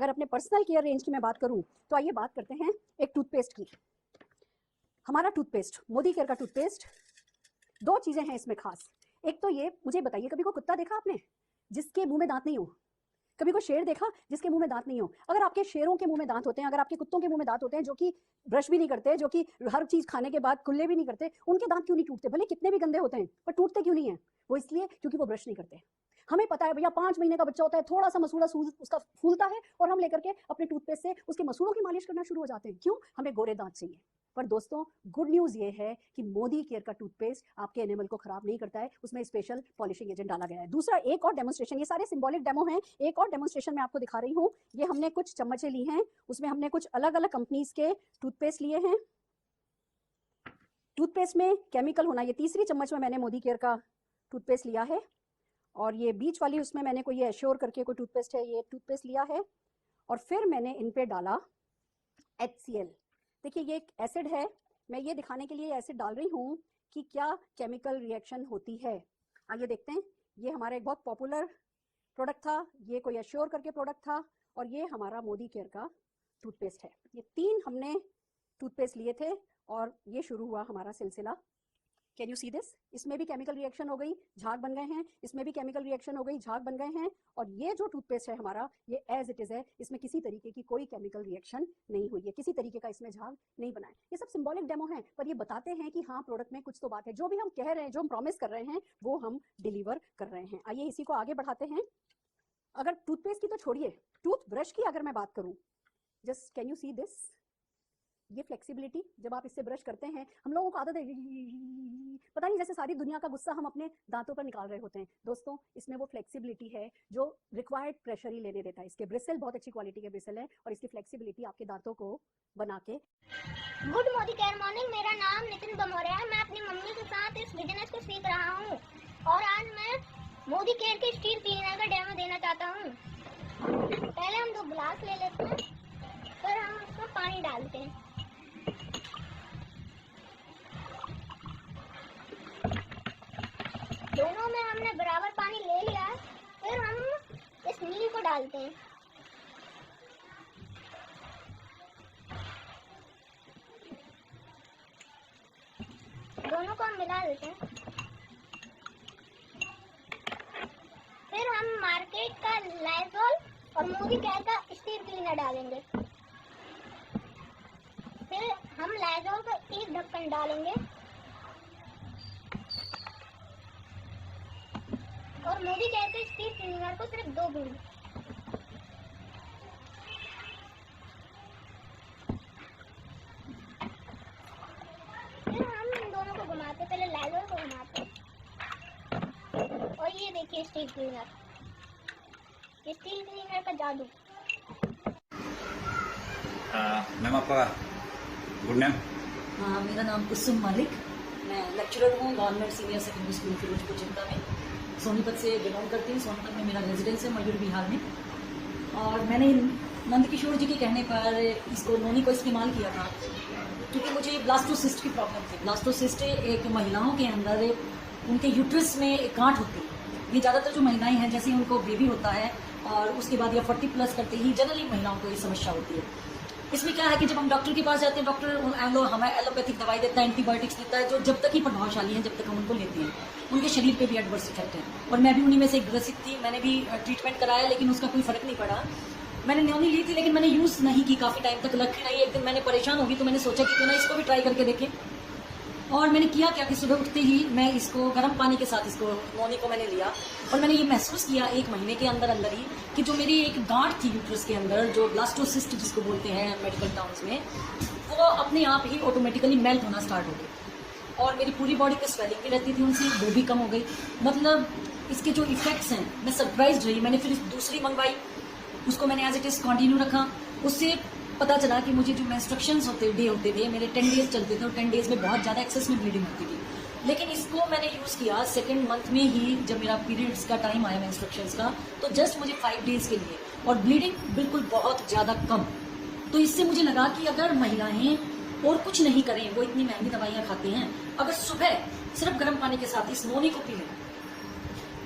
अगर अपने personal care range की मैं बात करूं तो आइए बात करते हैं एक टूथपेस्ट की। हमारा टूथपेस्ट मोदी केयर का टूथपेस्ट, दो चीजें हैं इसमें खास। एक तो ये, मुझे बताइए कभी कोई कुत्ता देखा आपने जिसके मुंह में दांत नहीं हो? कभी कोई शेर देखा जिसके मुंह में दांत नहीं हो? अगर आपके शेरों के मुंह में दांत होते हैं, अगर आपके कुत्तों के मुंह में दांत होते हैं जो कि ब्रश भी नहीं करते, जो कि हर चीज खाने के बाद कुल्ले भी नहीं करते, उनके दांत क्यों नहीं टूटते? भले कितने भी गंदे होते हैं पर टूटते क्यों नहीं है? वो इसलिए क्योंकि वो ब्रश नहीं करते। हमें पता है भैया 5 महीने का बच्चा होता है, थोड़ा सा मसूड़ा उसका फूलता है और हम लेकर के अपने टूथपेस्ट से उसके मसूड़ों की मालिश करना शुरू हो जाते हैं। क्यों? हमें गोरे दांत चाहिए। पर दोस्तों, गुड न्यूज ये है कि मोदी केयर का टूथपेस्ट आपके एनिमल को खराब नहीं करता है, उसमें स्पेशल पॉलिशिंग एजेंट डाला गया है। दूसरा, एक और डेमोन्स्ट्रेशन, ये सारे सिंबॉलिक डेमो हैं, एक और डेमोन्स्ट्रेशन मैं आपको दिखा रही हूँ। ये हमने कुछ चम्मचें ली हैं, उसमें हमने कुछ अलग अलग कंपनीज के टूथपेस्ट लिए हैं। टूथपेस्ट में केमिकल होना, ये तीसरी चम्मच में मैंने मोदी केयर का टूथपेस्ट लिया है, और ये बीच वाली उसमें मैंने कोई ये एश्योर करके कोई टूथपेस्ट है, ये टूथपेस्ट लिया है, और फिर मैंने इन पे डाला HCl। देखिए ये एक एसिड है, मैं ये दिखाने के लिए एसिड डाल रही हूँ कि क्या केमिकल रिएक्शन होती है। आइए देखते हैं। ये हमारा एक बहुत पॉपुलर प्रोडक्ट था, ये कोई एश्योर करके प्रोडक्ट था, और ये हमारा मोदी केयर का टूथपेस्ट है। ये 3 हमने टूथपेस्ट लिए थे और ये शुरू हुआ हमारा सिलसिला। Can you see this? इसमें भी केमिकल रिएक्शन हो गई, झाग बन गए हैं, इसमें भी केमिकल रिएक्शन हो गई, झाग बन गए हैं, और ये जो टूथपेस्ट है हमारा, ये एज इट इज है, इसमें किसी तरीके की कोई केमिकल रिएक्शन नहीं हुई है, किसी तरीके का इसमें झाग नहीं बना है। ये सब सिंबॉलिक डेमो है, पर ये बताते हैं कि हाँ, प्रोडक्ट में कुछ तो बात है। जो भी हम कह रहे हैं, जो हम प्रॉमिस कर रहे हैं, वो हम डिलीवर कर रहे हैं। आइए इसी को आगे बढ़ाते हैं। अगर टूथपेस्ट की तो छोड़िए, टूथ ब्रश की अगर मैं बात करूं, just can you see this? ये फ्लेक्सिबिलिटी, जब आप इससे ब्रश करते हैं, हम लोगों को आदत है पता नहीं जैसे सारी दुनिया का गुस्सा हम अपने दांतों पर निकाल रहे होते हैं। दोस्तों, इसमें वो फ्लेक्सिबिलिटी है जो रिक्वायर्ड प्रेशर ही लेने देता है। इसके ब्रिसल बहुत अच्छी क्वालिटी के ब्रिसल है, और इसकी फ्लेक्सिबिलिटी आपके दांतों को बना के। गुड मोदी केयर मॉर्निंग, मेरा नाम नितिन बमोरिया है। मैं अपनी मम्मी के साथ इस बिजनेस को सीख रहा हूँ, और आज मैं मोदी केयर के स्टील क्लीनर का डेमो देना चाहता हूँ। पहले हम 2 गिलास ले लेते हैं, फिर हम उसमें पानी डालते हैं। दोनों में हमने बराबर पानी ले लिया है, फिर हम इस नील को डालते हैं। दोनों को हम मिला देते हैं। फिर हम मार्केट का लाइजॉल और मोदी केयर का स्टील क्लीनर डालेंगे। फिर हम लाइजॉल का एक ढक्कन डालेंगे और मोदी केयर के स्टील क्लीनर को सिर्फ 2 बूंद। फिर हम इन दोनों को घुमाते, पहले लाइजॉल को घुमाते, और ये देखिए स्टील क्लीनर, स्टील क्लीनर का जादू। मैम आपका गुड नेम? मेरा नाम कुसुम मलिक, मैं लेक्चरर हूँ government senior secondary school Firozpur चिंता में, सोनीपत से बिलोंग करती हूँ। सोनीपत में मेरा रेजिडेंस है, मयूर बिहार में। और मैंने नंदकिशोर जी के कहने पर इसको नोनी को इस्तेमाल किया था, क्योंकि मुझे ब्लास्टोसिस्ट की प्रॉब्लम थी। ब्लास्टोसिस्ट एक महिलाओं के अंदर उनके यूट्रस में एक गांठ होती है। ये ज़्यादातर जो महिलाएं हैं, जैसे उनको बेबी होता है और उसके बाद या 40 प्लस करते ही जनरली महिलाओं को ये समस्या होती है। इसमें क्या है कि जब हम डॉक्टर के पास जाते हैं, डॉक्टर हमें एलोपैथिक दवाई देता है, एंटीबायोटिक्स देता है, जो जब तक ही प्रभावशाली हैं, जब तक हम उनको लेते हैं, उनके शरीर पे भी एडवर्स इफेक्ट है। और मैं भी उन्हीं में से एक ग्रसित थी। मैंने भी ट्रीटमेंट कराया, लेकिन उसका कोई फर्क नहीं पड़ा। मैंने न्योनी ली थी, लेकिन मैंने यूज़ नहीं की, काफ़ी टाइम तक रखी नहीं। एक दिन मैंने परेशान होगी तो मैंने सोचा कि क्यों ना इसको भी ट्राई करके देखें। और मैंने किया क्या कि सुबह उठते ही मैं इसको गर्म पानी के साथ, इसको नोनी को मैंने लिया, और मैंने ये महसूस किया 1 महीने के अंदर अंदर ही कि जो मेरी एक गांठ थी यूट्रस के अंदर, जो ब्लास्टोसिस्ट जिसको बोलते हैं मेडिकल टर्म्स में, वो अपने आप ही ऑटोमेटिकली मेल्ट होना स्टार्ट हो गई। और मेरी पूरी बॉडी पे स्वेलिंग भी रहती थी उनसे, वो भी कम हो गई। मतलब इसके जो इफेक्ट्स हैं, मैं सरप्राइज रही। मैंने फिर दूसरी मंगवाई, उसको मैंने एज इट इज कंटिन्यू रखा। उससे पता चला कि मुझे जो मेंस्ट्रुक्शंस होते थे मेरे 10 डेज चलते थे, और 10 डेज में बहुत ज़्यादा एक्सेस में ब्लीडिंग होती थी। लेकिन इसको मैंने यूज़ किया 2nd मंथ में ही, जब मेरा पीरियड्स का टाइम आया मेंस्ट्रुक्शंस का, तो जस्ट मुझे 5 डेज के लिए, और ब्लीडिंग बिल्कुल बहुत ज़्यादा कम। तो इससे मुझे लगा कि अगर महिलाएं और कुछ नहीं करें, वो इतनी महंगी दवाइयाँ खाते हैं, अगर सुबह सिर्फ गर्म पानी के साथ इस नोनी को पी लें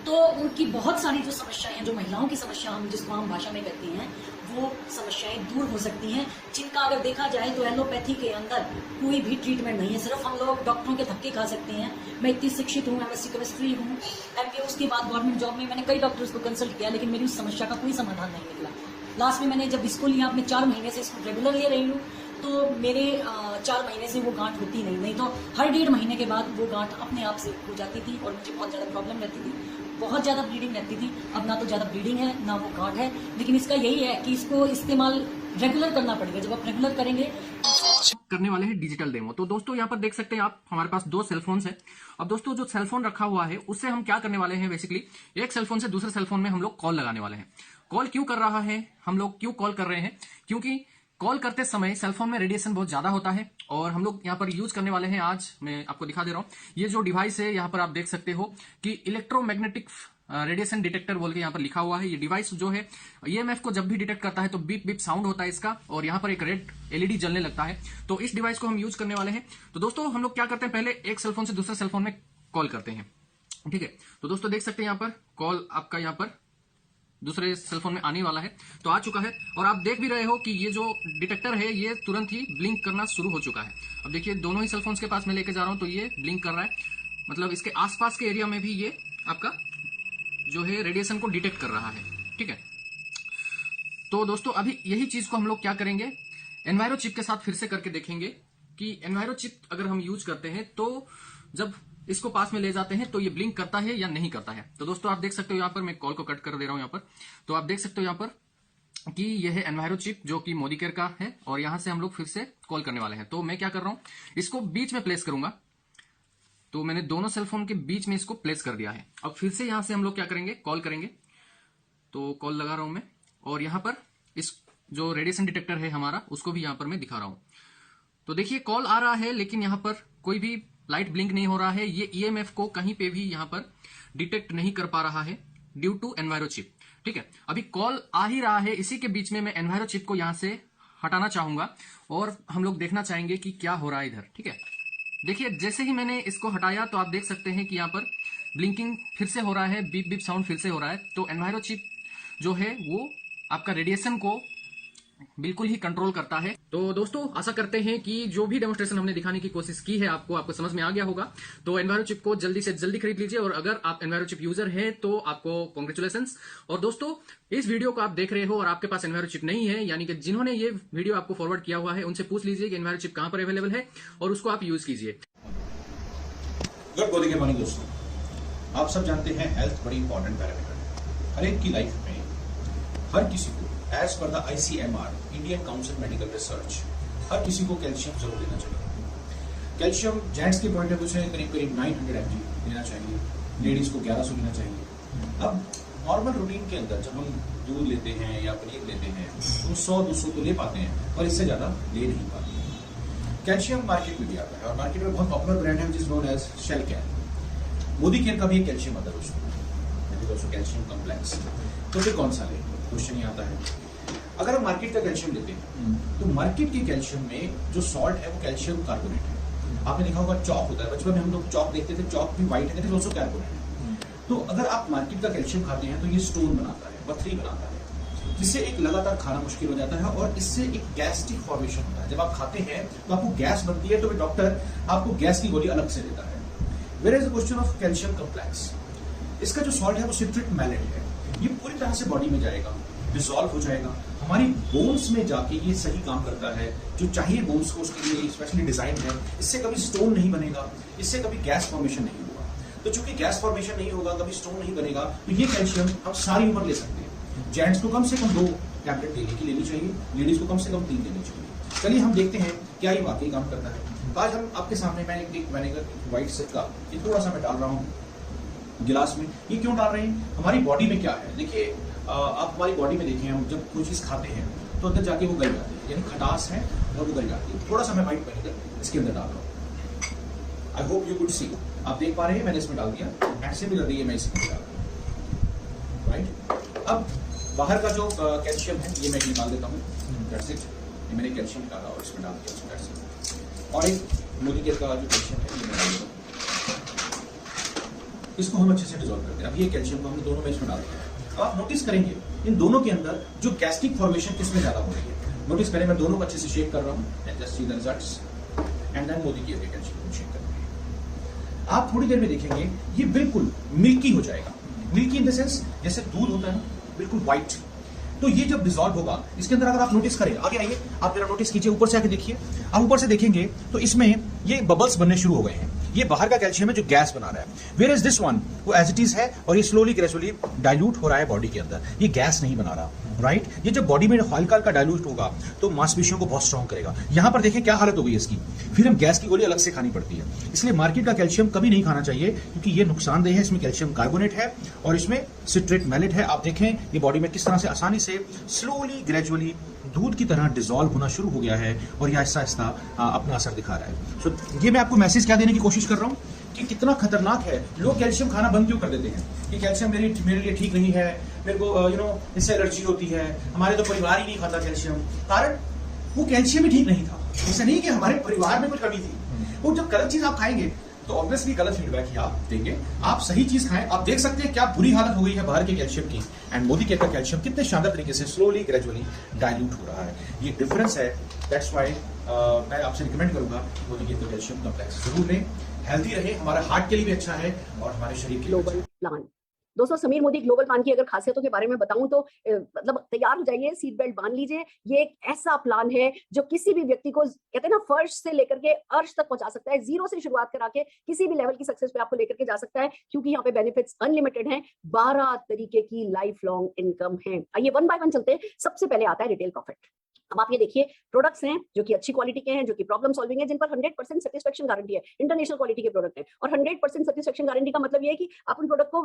तो उनकी बहुत सारी जो समस्याएं हैं, जो महिलाओं की समस्या हम जिसको हम भाषा में कहते हैं, वो समस्याएं दूर हो सकती हैं, जिनका अगर देखा जाए तो एलोपैथी के अंदर कोई भी ट्रीटमेंट नहीं है। सिर्फ हम लोग डॉक्टरों के धक्के खा सकते हैं। मैं इतनी शिक्षित हूँ, MSc केमिस्ट्री हूँ, MBA, उसके बाद गवर्नमेंट जॉब में मैंने कई डॉक्टर्स को कंसल्ट किया, लेकिन मेरी उस समस्या का कोई समाधान नहीं निकला। लास्ट में मैंने जब इसको लिया, अपने 4 महीने से इसको रेगुलर ले रही हूँ, तो मेरे 4 महीने से वो गांठ होती नहीं तो हर 1.5 महीने के बाद वो गांठ अपने आप से हो जाती थी और मुझे बहुत ज़्यादा प्रॉब्लम रहती थी, बहुत ज़्यादा ब्लीडिंग रहती थी। अब ना तो ज़्यादा ब्लीडिंग है ना वो गांठ है, लेकिन इसका यही है कि इसको इस्तेमाल रेगुलर करना पड़ेगा। जब आप रेगुलर करेंगे करने वाले हैं डिजिटल डेमो। तो दोस्तों यहाँ पर देख सकते हैं आप, हमारे पास 2 सेलफोन्स है। अब दोस्तों जो सेलफोन रखा हुआ है उससे हम क्या करने वाले हैं, बेसिकली एक सेलफोन से दूसरे सेलफोन में हम लोग कॉल लगाने वाले हैं। कॉल क्यों कर रहा है, हम लोग क्यों कॉल कर रहे हैं, क्योंकि कॉल करते समय सेलफोन में रेडिएशन बहुत ज्यादा होता है और हम लोग यहाँ पर यूज करने वाले हैं, आज मैं आपको दिखा दे रहा हूँ। ये जो डिवाइस है यहाँ पर आप देख सकते हो कि इलेक्ट्रोमैग्नेटिक रेडिएशन डिटेक्टर बोल के यहाँ पर लिखा हुआ है। ये डिवाइस जो है EMF को जब भी डिटेक्ट करता है तो बीप बीप साउंड होता है इसका, और यहाँ पर एक रेड LED जलने लगता है। तो इस डिवाइस को हम यूज करने वाले हैं। तो दोस्तों हम लोग क्या करते हैं, पहले एक सेलफोन से दूसरे सेलफोन में कॉल करते हैं, ठीक है। तो दोस्तों देख सकते हैं यहाँ पर कॉल आपका यहाँ पर दूसरे सेलफोन में आने वाला है, तो आ चुका है। और आप देख भी रहे हो कि ये जो डिटेक्टर है ये तुरंत ही ब्लिंक करना शुरू हो चुका है। अब देखिए दोनों ही सेलफोन्स के पास मैं लेके जा रहा हूं तो ये ब्लिंक कर रहा है, मतलब इसके आसपास के एरिया में भी ये आपका जो है रेडिएशन को डिटेक्ट कर रहा है, ठीक है। तो दोस्तों अभी यही चीज को हम लोग क्या करेंगे, एनवायरो चिप के साथ फिर से करके देखेंगे कि एनवायरो चिप अगर हम यूज करते हैं तो जब इसको पास में ले जाते हैं तो ये ब्लिंक करता है या नहीं करता है। तो दोस्तों आप देख सकते हो यहाँ पर, मैं कॉल को कट कर दे रहा हूं यहाँ पर, तो आप देख सकते हो यहाँ पर कि यह है एनवायरो चिप जो कि मोदी केयर का है, और यहां से हम लोग फिर से कॉल करने वाले हैं। तो मैं क्या कर रहा हूं, इसको बीच में प्लेस करूंगा। तो मैंने दोनों सेलफोन के बीच में इसको प्लेस कर दिया है। अब फिर से यहां से हम लोग क्या करेंगे, कॉल करेंगे। तो कॉल लगा रहा हूं मैं, और यहां पर इस जो रेडिएशन डिटेक्टर है हमारा उसको भी यहां पर मैं दिखा रहा हूं। तो देखिए कॉल आ रहा है लेकिन यहां पर कोई भी लाइट ब्लिंक नहीं हो रहा है। ये EMF को कहीं पे भी यहां पर डिटेक्ट नहीं कर पा रहा है ड्यू टू एनवायरो चिप, ठीक है। अभी कॉल आ ही रहा है, इसी के बीच में मैं एनवायरो चिप को यहां से हटाना चाहूंगा और हम लोग देखना चाहेंगे कि क्या हो रहा है इधर, ठीक है। देखिए जैसे ही मैंने इसको हटाया तो आप देख सकते हैं कि यहाँ पर ब्लिंकिंग फिर से हो रहा है, बीप बीप साउंड फिर से हो रहा है। तो एनवायरो चिप जो है वो आपका रेडिएशन को बिल्कुल ही कंट्रोल करता है। तो दोस्तों आशा करते हैं कि जो भी डेमोस्ट्रेशन हमने दिखाने की कोशिश की है आपको समझ में आ गया होगा। तो एनवायरो चिप को जल्दी से जल्दी खरीद लीजिए, और अगर आप एनवायरो चिप यूजर हैं तो आपको कांग्रेचुलेशंस। और दोस्तों इस वीडियो को आप देख रहे हो और आपके पास एनवायरो चिप नहीं है, यानी कि जिन्होंने ये वीडियो आपको फॉरवर्ड किया हुआ है उनसे पूछ लीजिए कि एनवायरो चिप कहां पर अवेलेबल है और उसको आप यूज कीजिए। गुड मॉर्निंग दोस्तों, आप सब जानते हैं हेल्थ बड़ी इंपॉर्टेंट पैरामीटर है हर एक की लाइफ में। हर किसी को एज पर the ICMR Indian council medical research हर किसी को कैल्शियम जरूर लेना चाहिए। कैल्शियम जेंट्स के पॉइंट ऑफ व्यू से करीब 900 mg लेना चाहिए, लेडीज को 1100 लेना चाहिए। अब नॉर्मल रूटीन के अंदर जब हम दूध लेते हैं या पनीर लेते हैं तो 100-200 तो ले पाते हैं, पर इससे ज्यादा ले नहीं पाते। कैल्शियम मार्केट में भी आता है और मार्केट में बहुत पॉपुलर ब्रांड है which is known as Shelcal. Modicare का भी कैल्शियम आता है उसमें, कैल्शियम कॉम्प्लेक्स। तो फिर कौन सा ले, क्वेश्चन ही आता है। अगर हम मार्केट का कैल्शियम लेते हैं तो मार्केट के कैल्शियम में जो सॉल्ट है वो कैल्शियम कार्बोनेट है। आपने देखा होगा चॉक होता है, बचपन में हम लोग चॉक देखते थे, चॉक भी व्हाइट है, ऑल्सो कार्बोनेट। तो अगर आप मार्केट का कैल्शियम खाते हैं तो ये स्टोन बनाता है, पथरी बनाता है, जिससे एक लगातार खाना मुश्किल हो जाता है और इससे एक गैस्ट्रिक फॉर्मेशन होता है। जब आप खाते हैं तो आपको गैस बनती है, तो डॉक्टर आपको गैस की गोली अलग से देता है। Where is the question of calcium complex, इसका जो सॉल्ट है वो सिट्रिक मैलेट है। ये पूरी तरह से बॉडी में जाएगा, डिसॉल्व हो जाएगा, हमारी बोन्स में जाके ये सही काम करता है जो चाहिए बोन्स को, उसके लिए स्पेशली डिजाइन है। इससे कभी स्टोन नहीं बनेगा, इससे कभी गैस फॉर्मेशन नहीं होगा। तो चूंकि गैस फॉर्मेशन नहीं होगा, कभी स्टोन नहीं बनेगा, तो ये कैल्शियम हम सारी उम्र ले सकते हैं। जेंट्स को कम से कम 2 टैबलेट डेली की लेनी चाहिए, लेडीज को कम से कम 3 लेनी चाहिए। चलिए हम देखते हैं क्या ये वाकई काम करता है। तो आज हम आपके सामने मैं एक विनेगर व्हाइट सिरका ये थोड़ा सा मैं डाल रहा हूँ गिलास में। ये क्यों डाल रहे हैं, हमारी बॉडी में क्या है, देखिए आप हमारी बॉडी में देखें, हम जब कोई चीज खाते हैं तो अंदर जाके वो गल जाती है, यानी खटास है और वो गल जाती है। थोड़ा सा मैं व्हाइट विनेगर इसके अंदर डाल रहा हूँ। I hope you could see, आप देख पा रहे हैं मैंने इसमें डाल दिया, ऐसे भी लग रही है मैं इसमें डाल रहा हूँ, राइट। अब बाहर का जो कैल्शियम है ये मैं निकाल देता हूँ, दैट्स इट। ये मैंने कैल्शियम डाला और इसमें डाल दिया, दैट्स इट। और एक मोदी केयर का जो कैल्शियम है ये मैं डाल देता हूँ। इसको हम अच्छे से डिजोल्व करते हैं। अब ये कैल्शियम को हमने दोनों में इसमें डाल दिया है। अब आप नोटिस करेंगे इन दोनों के अंदर जो गैस्ट्रिक फॉर्मेशन किसमें ज्यादा हो रही है। नोटिस करें, मैं दोनों को अच्छे से शेक कर रहा हूँ, just see the results and then Modicare के कैल्शियम को शेक करेंगे। आप थोड़ी देर में देखेंगे ये बिल्कुल मिल्की हो जाएगा। मिल्की इन द सेंस जैसे दूध होता है ना, बिल्कुल व्हाइट। तो ये जब डिजॉल्व होगा इसके अंदर, अगर आप नोटिस करें, आगे आइए, आप जरा नोटिस कीजिए, ऊपर से आके देखिए। आप ऊपर से देखेंगे तो इसमें ये बबल्स बनने शुरू हो गए हैं। ये बाहर का कैल्शियम है जो गैस बना रहा है। वेयर इज दिस वन, वो एज इट इज है और ये स्लोली ग्रेजुअली डाइल्यूट हो रहा है बॉडी के अंदर। ये गैस नहीं बना रहा, राइट। ये जब बॉडी में हल्का हल्का डाइल्यूट होगा तो मांसपेशियों को बहुत स्ट्रॉन्ग करेगा। यहां पर देखें क्या हालत हो गई इसकी, फिर हम गैस की गोली अलग से खानी पड़ती है। इसलिए मार्केट का कैल्शियम कभी नहीं खाना चाहिए क्योंकि ये नुकसानदेह है। इसमें कैल्शियम कार्बोनेट है और इसमें सिट्रेट मैलेट है। आप देखें ये बॉडी में किस तरह से आसानी से स्लोली ग्रेजुअली दूध की तरह डिजॉल्व होना शुरू हो गया है और ये आहिस्ता आहिस्ता अपना असर दिखा रहा है। सो ये मैं आपको मैसेज क्या देने की कोशिश कर रहा हूँ कि कितना खतरनाक है। लोग कैल्शियम खाना बंद क्यों कर देते हैं कि कैल्शियम मेरे लिए ठीक नहीं है, मेरे को इससे एलर्जी होती है, हमारे तो परिवार ही नहीं खाता कैल्शियम। कारण वो कैल्शियम ही ठीक नहीं था, ऐसा नहीं कि हमारे परिवार में कुछ कमी थी। वो जब गलत चीज आप खाएंगे तो ऑब्वियसली गलत फीडबैक ही आप देंगे। आप सही चीज खाएं। आप देख सकते हैं क्या बुरी हालत हो गई है बाहर के कैल्शियम की, एंड मोदी केयर का कैल्शियम कितने शानदार तरीके से स्लोली ग्रेजुअली डाइल्यूट हो रहा है। ये डिफरेंस है। दैट्स व्हाई मैं आपसे रिकमेंड करूंगा मोदी केयर का कैल्शियम कॉम्प्लेक्स जरूर लें। हेल्दी रहे, हमारा हार्ट के लिए भी अच्छा है और हमारे शरीर के लिए ग्लोबल प्लान। दोस्तों, समीर मोदी ग्लोबल प्लान की अगर खासियतों के बारे में बताऊं तो मतलब तैयार हो जाइए, सीट बेल्ट बांध लीजिए। ये एक ऐसा प्लान है जो किसी भी व्यक्ति को, कहते हैं ना, फर्श से लेकर के अर्श तक पहुंचा सकता है। जीरो से शुरुआत करा के किसी भी लेवल की सक्सेस पे आपको लेकर के जा सकता है क्योंकि यहाँ पे बेनिफिट्स अनलिमिटेड हैं। 12 तरीके की लाइफ लॉन्ग इनकम है। आइए वन बाय वन चलते हैं। सबसे पहले आता है रिटेल प्रॉफिट। अब आप ये देखिए, प्रोडक्ट्स हैं जो कि अच्छी क्वालिटी के हैं, जो कि प्रॉब्लम सॉल्विंग है, जिन पर 100% सेटिस्फेक्शन गारंटी है। इंटरनेशनल क्वालिटी के प्रोडक्ट है और 100% सेटिस्फेक्शन गारंटी का मतलब ये है कि आप उन प्रोडक्ट को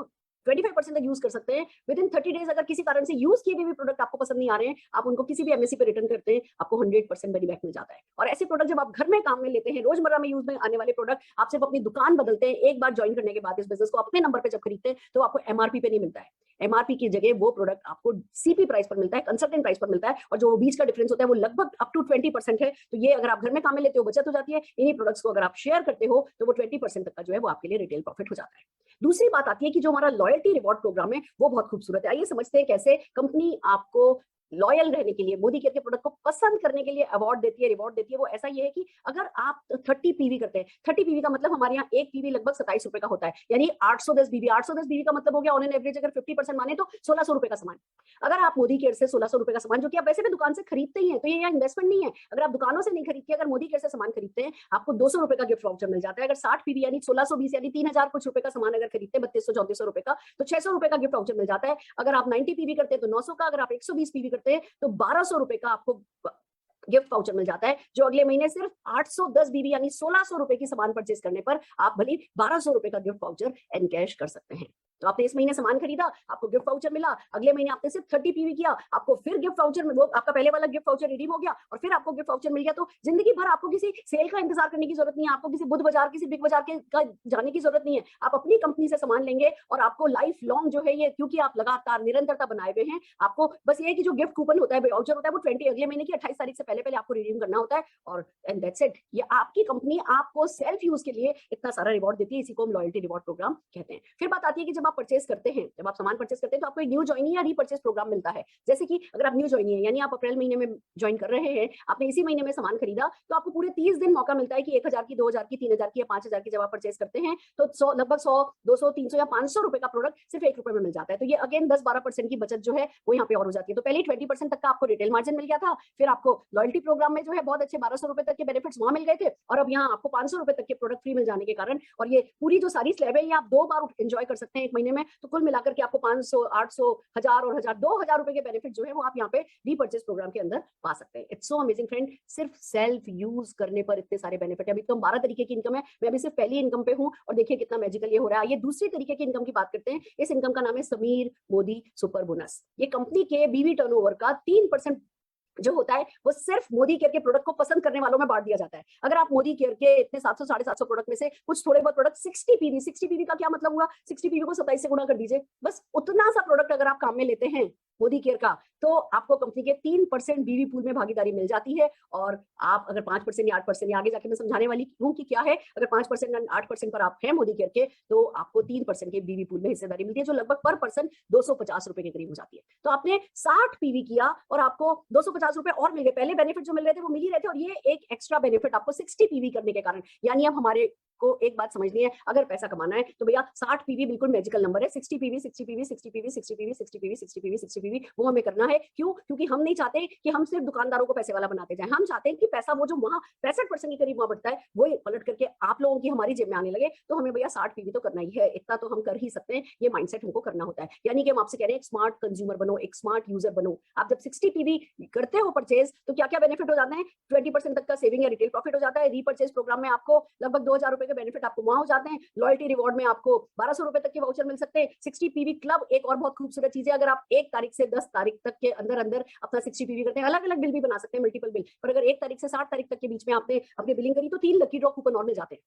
25% तक यूज कर सकते हैं। विद इन 30 डेज अगर किसी कारण से यूज किए भी प्रोडक्ट आपको पसंद नहीं आ रहे हैं, आप उनको किसी भी एमएससी पे रिटर्न करते हैं, आपको 100% मनी बैक मिल जाता है। और ऐसे प्रोडक्ट जब आप घर में काम में लेते हैं, रोजमर्रा में यूज में आने वाले प्रोडक्ट, आप सिर्फ अपनी दुकान बदलते हैं। एक बार ज्वाइन करने के बाद इस बिजनेस को अपने नंबर पे जब खरीदते हैं तो आपको एमआरपी पे नहीं मिलता है। एमआरपी की जगह वो प्रोडक्ट आपको सीपी प्राइस पर मिलता है, कंसल्टेंट प्राइस पर मिलता है। और जो बीच का डिफरेंस होता है वो लगभग अप टू 20% है। तो ये अगर आप घर में काम में लेते हो बचत हो जाती है। इन्हीं प्रोडक्ट्स को अगर आप शेयर करते हो तो वो 20% तक का जो है वो आपके लिए रिटेल प्रॉफिट हो जाता है। दूसरी बात आती है कि जो हमारा लॉयल्टी रिवॉर्ड प्रोग्राम है वो बहुत खूबसूरत है। आइए समझते हैं कैसे कंपनी आपको लॉयल रहने के लिए, मोदी केयर के प्रोडक्ट को पसंद करने के लिए अवार्ड देती है, रिवॉर्ड देती है। वो ऐसा ये है कि अगर आप 30 पीवी करते हैं, 30 पीवी का मतलब हमारे यहाँ एक पीवी लगभग 27 रुपए का होता है, यानी 810 बीवी। 810 बीवी का मतलब हो गया ऑन एन एवरेज अगर 50% माने तो 1600 रुपए का सामान। अगर आप मोदी केयर से 1600 रुपए का सामान, जो कि आप वैसे भी दुकान से खरीदते ही हैं, तो ये यहाँ इन्वेस्टमेंट नहीं है। अगर आप दुकानों से नहीं खरीदते, अगर मोदी केयर से सामान खरीदते हैं, आपको 200 रुपए का गिफ्ट वाउचर मिल जाता है। अगर 60 पीवी यानी 1620 यानी 3000 कुछ रुपए का सामान अगर खरीदते हैं, 3200-3400 रुपए का, तो 600 रुपए का गिफ्ट वाउचर मिल जाता है। अगर आप 90 पीवी करते हैं तो 900 का, अगर आप 120 पीवी करते हैं तो 1200 रुपए का आपको गिफ्ट वाउचर मिल जाता है, जो अगले महीने सिर्फ 810 बीबी यानी 1600 रुपए की सामान परचेज करने पर आप भली 1200 रुपए का गिफ्ट वाउचर एनकैश कर सकते हैं। तो आपने इस महीने सामान खरीदा, आपको गिफ्ट वाउचर मिला। अगले महीने आपने सिर्फ 30 पीवी किया, आपको फिर गिफ्ट वाउचर, वो आपका पहले वाला गिफ्ट वाउचर रिडीम हो गया और फिर आपको गिफ्ट वाउचर मिल गया। तो जिंदगी भर आपको किसी सेल का इंतजार करने की जरूरत नहीं है, आपको किसी बुध बाजार, किसी बिग बाजार के का जाने की जरूरत नहीं है। आप अपनी कंपनी से सामान लेंगे और आपको लाइफ लॉन्ग जो है ये, क्योंकि आप लगातार निरंतरता बनाए हुए हैं, आपको बस ये है कि जो गिफ्ट कूपन होता है, वाउचर होता है, वो 20 अगले महीने की 28 तारीख से पहले आपको रिडीम करना होता है और एंड दैट्स इट। ये आपकी कंपनी आपको सेल्फ यूज के लिए इतना सारा रिवॉर्ड देती है। इसी को हम लॉयल्टी रिवॉर्ड प्रोग्राम कहते हैं। फिर बात आती है कि जब आप परचेज करते हैं, जब आप सामान परचेज करते हैं तो आपको एक न्यू ज्वाइनी या रीपरचेज प्रोग्राम मिलता है। जैसे कि अगर आप न्यू ज्वाइनी है, यानी आप अप्रैल महीने में ज्वाइन कर रहे हैं, आपने इसी महीने में सामान खरीदा, तो आपको पूरे 30 दिन मौका मिलता है कि 1000 की, 2000 की, 3000 की या 5000 की जब आप परचेज करते हैं तो लगभग 100, 200, 300 या 500 रुपए का प्रोडक्ट सिर्फ 1 रुपए में मिल जाता है। तो ये अगेन 10-12% की बचत जो है वो यहाँ पे और हो जाती है। तो पहले 20% तक का आपको रिटेल मार्जिन मिल गया था, फिर आपको लॉयल्टी प्रोग्राम में जो है बहुत अच्छे 1200 रुपए तक के बेनिफिट्स वहां मिल गए थे, और अब यहाँ आपको 500 रुपए तक के प्रोडक्ट फ्री मिल जाने के कारण, और ये पूरी जो सारी स्लैब है ये आप 2 बार एंजॉय कर सकते हैं 1 महीने में। तो कुल मिलाकर के आपको 500, 800, 1000 और 2000 रुपए के बेनिफिट जो है वो आप यहाँ पे रीपरचेज प्रोग्राम के अंदर पा सकते हैं। इट्स सो अमेजिंग फ्रेंड, सिर्फ सेल्फ यूज करने पर इतने सारे बेनिफिट है। अभी तो 12 तरीके की इनकम है, मैं अभी सिर्फ पहली इनकम पे हूँ और देखिए कितना मैजिकल ये हो रहा है। ये दूसरी तरीके की इनकम की बात करते हैं। इस इनकम का नाम है समीर मोदी सुपर बोनस। ये कंपनी के बीवी टर्नओवर का 3% जो होता है वो सिर्फ मोदी केयर के प्रोडक्ट को पसंद करने वालों में बांट दिया जाता है। अगर आप मोदी केयर के इतने 700 750 प्रोडक्ट में से कुछ थोड़े बहुत प्रोडक्ट 60 पीवी का क्या मतलब हुआ, 60 पीवी को 27 से गुणा कर दीजिए, बस उतना सा प्रोडक्ट अगर आप काम में लेते हैं मोदी केयर का, तो आपको कंपनी के 3% बीवी पूल में भागीदारी मिल जाती है। और आप अगर 5% या 8% या आगे जाके मैं समझाने वाली हूँ कि क्या है, अगर 5% या 8% पर आप हैं मोदी केयर के, तो आपको 3% के बीवी पूल में हिस्सेदारी मिलती है, जो लगभग पर पर्सन 250 रुपए के करीब हो जाती है। तो आपने 60 पीवी किया और आपको 250 रुपए और मिल गए। पहले बेनिफिट जो मिल रहे थे वो मिल ही रहे थे, और ये एक एक्स्ट्रा बेनिफिट आपको 60 पीवी करने के कारण। यानी अब हमारे को एक बात समझनी है, अगर पैसा कमाना है तो भैया 60 पीवी बिल्कुल मैजिकल नंबर है। 60 PV 60 PV 60 PV 60 PV 60 PV 60 PV 60 PV वो हमें करना है। क्यों? क्योंकि हम नहीं चाहते कि हम सिर्फ दुकानदारों को पैसे वाला बनाते जाएं। हम चाहते हैं कि पैसा वो जो वहां 65% के करीब वहां बढ़ता है, वो पलट करके आप लोगों की हमारी जेब में आने लगे। तो हमें भैया 60 पीवी तो करना ही है, इतना तो हम कर ही सकते हैं। ये माइंडसेट हमको करना होता है। यानी कि हम आपसे कह रहे हैं एक स्मार्ट कंज्यूमर बनो, एक स्मार्ट यूजर बनो। आप जब 60 पीवी करते हो परचेज, तो क्या क्या बेनिफिट हो जाते हैं? 20% तक का सेविंग या रिटेल प्रॉफिट हो जाता है। रीपर्चेज प्रोग्राम में आपको लगभग 2000 रुपए के बेनिफिट आपको वहां हो जाते हैं। लॉयल्टी रिवॉर्ड में आपको 1200 रुपए तक के वाउचर मिल सकते हैं। 60 पीवी क्लब एक और बहुत खूबसूरत चीज है। अगर आप 1 तारीख से 10 तारीख तक के अंदर अंदर अपना 60 पीवी करते हैं, अलग अलग बिल भी बना सकते हैं, मल्टीपल बिल, पर अगर 1 तारीख से 60 तारीख तक के बीच में आपने अपनी बिलिंग करी, तो 3 लकी ड्रॉ कूपन और मिल जाते हैं।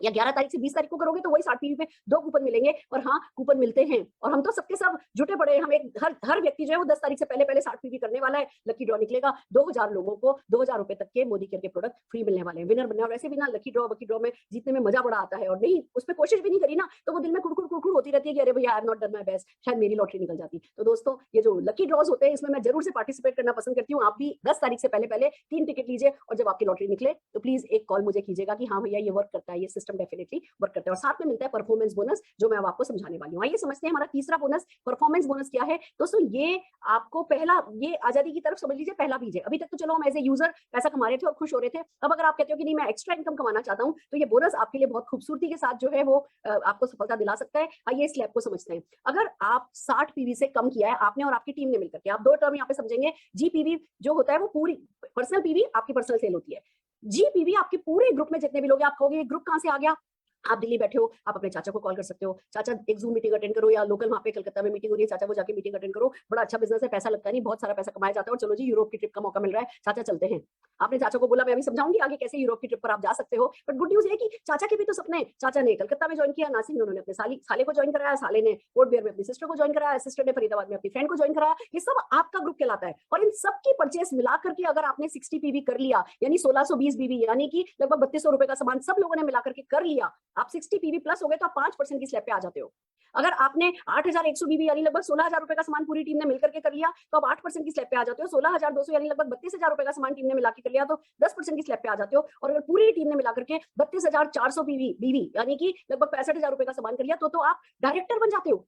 या 11 तारीख से 20 तारीख को करोगे तो वही 60 पीवी पे 2 कूपन मिलेंगे। और हाँ, कूपन मिलते हैं, और हम तो सबके सब जुटे पड़े हैं। हम एक हर व्यक्ति जो है वो 10 तारीख से पहले 60 पीवी करने वाला है। लकी ड्रॉ निकलेगा, 2000 लोगों को 2000 रुपए तक के मोदी केयर के प्रोडक्ट फ्री मिलने वाले हैं। विनर बनना, और वैसे भी ना लकी ड्रॉ में जीतने में मजा बड़ा आता है, और नहीं उसमें कोशिश भी नहीं करी ना, तो वो दिल में कुड़कुड़ होती रहती है कि अरे भैया I am not done my best, शायद मेरी लॉटरी निकल जाती। तो दोस्तों, ये जो लकी ड्रॉज होते हैं इसमें मैं जरूर से पार्टिसिपेट करना पसंद करती हूँ। आप भी 10 तारीख से पहले 3 टिकट लीजिए, और जब आपकी लॉटरी निकले तो प्लीज एक कॉल मुझे कीजिएगा कि हाँ भैया ये वर्क करता है, ये सिस्टम डेफिनेटली वर्क करते हैं। और साथ में मिलता है परफॉर्मेंस बोनस, जो मैं अब आपको समझाने वाली हूँ। आइए समझते हैं हमारा तीसरा बोनस परफॉर्मेंस बोनस क्या है। दोस्तों, ये आपको पहला, ये आजादी की तरफ समझ लीजिए पहला बीज है। अभी तक तो चलो हम एज ए यूजर पैसा कमा रहे थे और खुश हो रहे थे। अब अगर आप कहते हो कि नहीं मैं एक्स्ट्रा इनकम कमाना चाहता हूँ, तो ये बोनस आपके लिए बहुत खूबसूरती के साथ जो है वो आपको सफलता दिला सकता है। आइए इस स्लैब को समझते हैं। अगर आप 60 पीवी से कम किया है आपने और आपकी टीम ने मिलकर के, आप 2 टर्म यहाँ पे समझेंगे। जीपीवी जो होता है वो पूरी पर्सनल पीवी, आपकी पर्सनल सेल होती है। जीपीवी आपके पूरे ग्रुप में जितने भी लोग हैं, आप कहोगे ये ग्रुप कहां से आ गया? आप दिल्ली बैठे हो, आप अपने चाचा को कॉल कर सकते हो, चाचा एक जूम मीटिंग अटेंड करो, या लोकल वहां पे कलकत्ता में मीटिंग हो रही है, चाचा को जाके मीटिंग अटेंड करो। बड़ा अच्छा बिजनेस है, पैसा लगता नहीं, बहुत सारा पैसा कमाया जाता है, और चलो जी यूरोप की ट्रिप का मौका मिल रहा है, चाचा चलते हैं। आपने चाचा को बोला मैं अभी समझाऊंगी आगे कैसे यूरोप की ट्रिप पर आप जा सकते हो। बट गुड न्यूज है कि चाचा के भी तो सपने, चाचा ने कलकत्ता में ज्वाइन किया, नासिक में उन्होंने अपने साले को ज्वाइन कराया, साले ने पोर्ट ब्लेयर में अपनी सिस्टर को ज्वाइन कराया, सिस्टर ने फरीदाबाद में अपनी फ्रेंड को ज्वाइन कराया। ये सब आपका ग्रुप कहलाता है। और इन सबकी परचेस मिलाकर के अगर आपने 60 पीवी कर लिया, यानी 1620 बीवी, यानी कि लगभग 3200 रुपए का सामान सब लोगों ने मिलाकर के कर लिया, आप 60 पीवी प्लस हो गए, तो आप 5% की स्लैब पे आ जाते हो। अगर आपने 8100 बीवी यानी लगभग 16000 रुपए का सामान पूरी टीम ने मिलकर के कर लिया, तो आप 8% की स्लैब पे आ जाते हो। 16200 यानी लगभग 32000 रुपए का सामान टीम ने मिला के कर लिया, तो 10% की स्लैब पे आ जाते हो। और अगर पूरी टीम ने मिलाकर के 32400 बीवी यानी कि लगभग 65000 रुपए का सामान कर लिया, तो आप डायरेक्टर बन जाते हो।